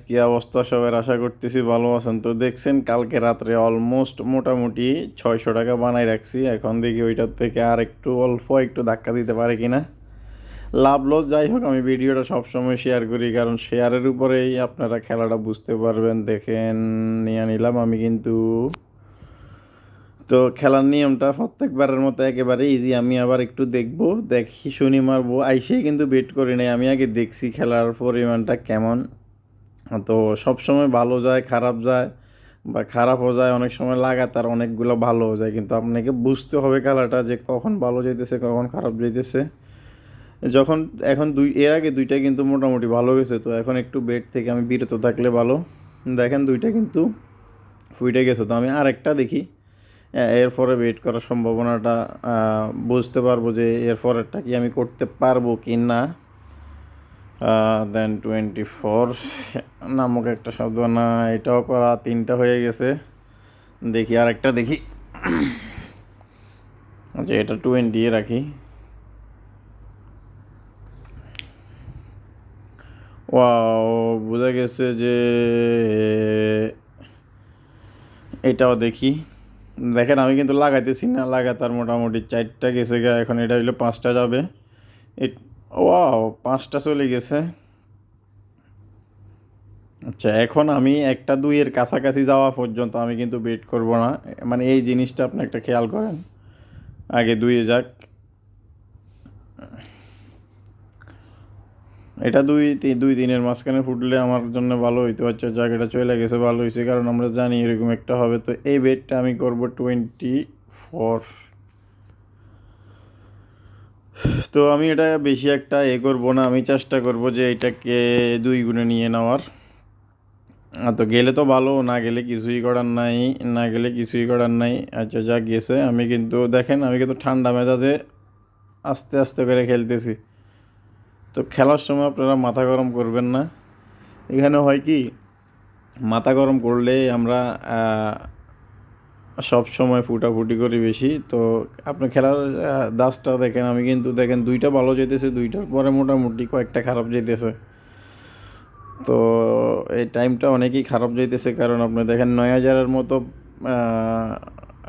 কি অবস্থা সবার, আশা করতেছি ভালো আছেন। তো দেখছেন কালকে রাত্রে অলমোস্ট মোটামুটি 600 টাকা বানাই রাখছি। এখন দেখি ওইটার থেকে আর একটু অল্প একটু ধাক্কা দিতে পারে কিনা। লাভ লস যাই হোক, আমি ভিডিওটা সবসময় শেয়ার করি, কারণ শেয়ারের উপরেই আপনারা খেলাটা বুঝতে পারবেন। দেখেন, নিয়ে নিলাম আমি কিন্তু। তো খেলার নিয়মটা প্রত্যেকবারের মতো একেবারে ইজি। আমি আবার একটু দেখবো, দেখি শুনি মারবো, আইসেই কিন্তু বেট করি নাই। আমি আগে দেখছি খেলার পরিমাণটা কেমন। তো সব সময় ভালো যায়, খারাপ যায়, বা খারাপও যায় অনেক সময়, লাগাতার অনেকগুলো ভালোও যায়। কিন্তু আপনাকে বুঝতে হবে খেলাটা যে কখন ভালো যাইতেছে কখন খারাপ যাইতেছে। যখন এখন এর আগে দুইটা কিন্তু মোটামুটি ভালো গেছে, তো এখন একটু বেট থেকে আমি বিরত থাকলে ভালো। দেখেন দুইটা কিন্তু ফুইটে গেছে, তো আমি আরেকটা দেখি। এরপরে বেট করার সম্ভাবনাটা বুঝতে পারবো যে এর পরেরটা কি আমি করতে পারবো কি না। দেন 24 নামক একটা শব্দ, না এটাও করা, তিনটা হয়ে গেছে। দেখি আরেকটা দেখি, আচ্ছা এটা 20 রাখি। ওয়াও, বোঝা গেছে যে এটাও দেখি। দেখেন আমি কিন্তু লাগাইতেছি না, লাগাতার মোটামুটি 4টা গেছে গা, এখন এটা হইলো 5টা যাবে। ওয়াও, 5টা চলে গেছে। আচ্ছা, এখন আমি একটা দুইয়ের কাছাকাছি যাওয়া পর্যন্ত আমি কিন্তু বেট করব না। মানে এই জিনিসটা আপনি একটা খেয়াল করেন, আগে দুইয়ে যাক। এটা দুই দিনের মাঝখানে ফুটলে আমার জন্য ভালো হইতো। আচ্ছা যাক, এটা চলে গেছে, ভালো হয়েছে, কারণ আমরা জানি এরকম একটা হবে। তো এই বেটটা আমি করব 24। তো আমি এটা বেশি একটা করবো না, আমি চেষ্টা করব যে এটাকে 2 গুণে নিয়ে নেওয়ার। তো গেলে তো ভালো, না গেলে কিছুই করার নাই, না গেলে কিছুই করার নাই। আচ্ছা যা গেছে, আমি কিন্তু দেখেন আমি কিন্তু ঠান্ডা মেজাজে আস্তে আস্তে করে খেলতেছি। তো খেলার সময় আপনারা মাথা গরম করবেন না। এখানে হয় কি, মাথা গরম করলে আমরা সব সময় ফুটাফুটি করি বেশি। তো আপনি খেলার দাসটা দেখেন, আমি কিন্তু দেখেন দুইটা ভালো যেতেছে, দুইটার পরে মোটামুটি কয়েকটা খারাপ যেতেছে। তো এই টাইমটা অনেকই খারাপ যাইতেছে, কারণ আপনি দেখেন 9,000-এর মতো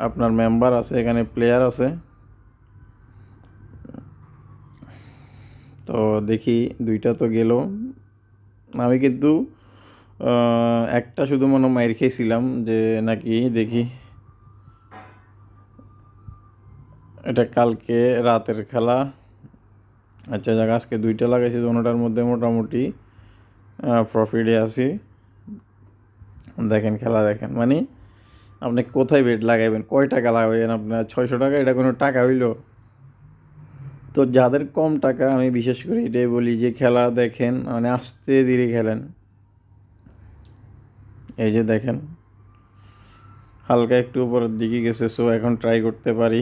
আপনার মেম্বার আছে, এখানে প্লেয়ার আছে। তো দেখি দুইটা তো গেল। আমি কিন্তু একটা শুধু মনে মাইর খেয়েছিলাম যে নাকি, দেখি এটা কালকে রাতের খেলা। আচ্ছা যাক, আজকে দুইটা লাগাইছি, দুটার মধ্যে মোটামুটি প্রফিটে আছি। দেখেন খেলা দেখেন, মানে আপনি কোথায় বেট লাগাইবেন, কয় টাকা লাগাবেন আপনার? 600 টাকা, এটা কোনো টাকা হইলো? তো যাদের কম টাকা, আমি বিশেষ করে এটাই বলি যে খেলা দেখেন, মানে আস্তে ধীরে খেলেন। এই যে দেখেন হালকা একটু উপরের দিকে গেছে, সো এখন ট্রাই করতে পারি।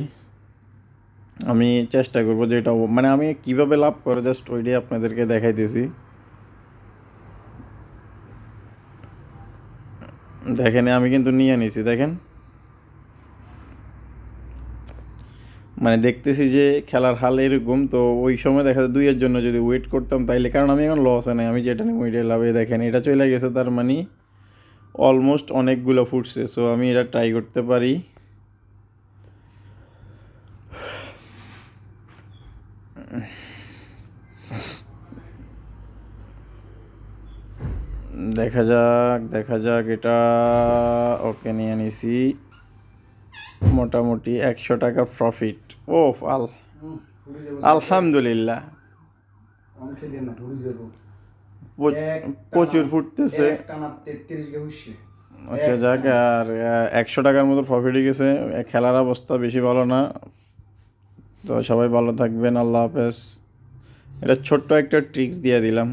আমি চেষ্টা করবো যে এটা, মানে আমি কিভাবে লাভ করে জাস্ট ওইটাই আপনাদেরকে দেখাইতেছি। দেখেন আমি কিন্তু নিয়ে নিছি, দেখেন মানে দেখতেছি যে খেলার হাল এরকম। তো ওই সময় দেখা যায় দুইয়ের জন্য যদি ওয়েট করতাম তাইলে, কারণ আমি এখন লসে নাই, আমি যেটা নিই ওইটাই লাভে। দেখেন এটা চলে গেছে, তার মানে অলমোস্ট অনেকগুলো ফুটছে। সো আমি এটা ট্রাই করতে পারি। দেখা যাক দেখা যাক, এটা ওকে নিয়ে নিছি। মোটামুটি 100 টাকা প্রফিট। ও আল আলহামদুলিল্লাহ, প্রচুর ফুটতেছে। আচ্ছা যাক, আর 100 টাকার মতো প্রফিট হয়ে গেছে। খেলার অবস্থা বেশি ভালো না। তো সবাই ভালো থাকবেন, আল্লাহ হাফেজ। এটা ছোট্ট একটা ট্রিক্স দিয়ে দিলাম।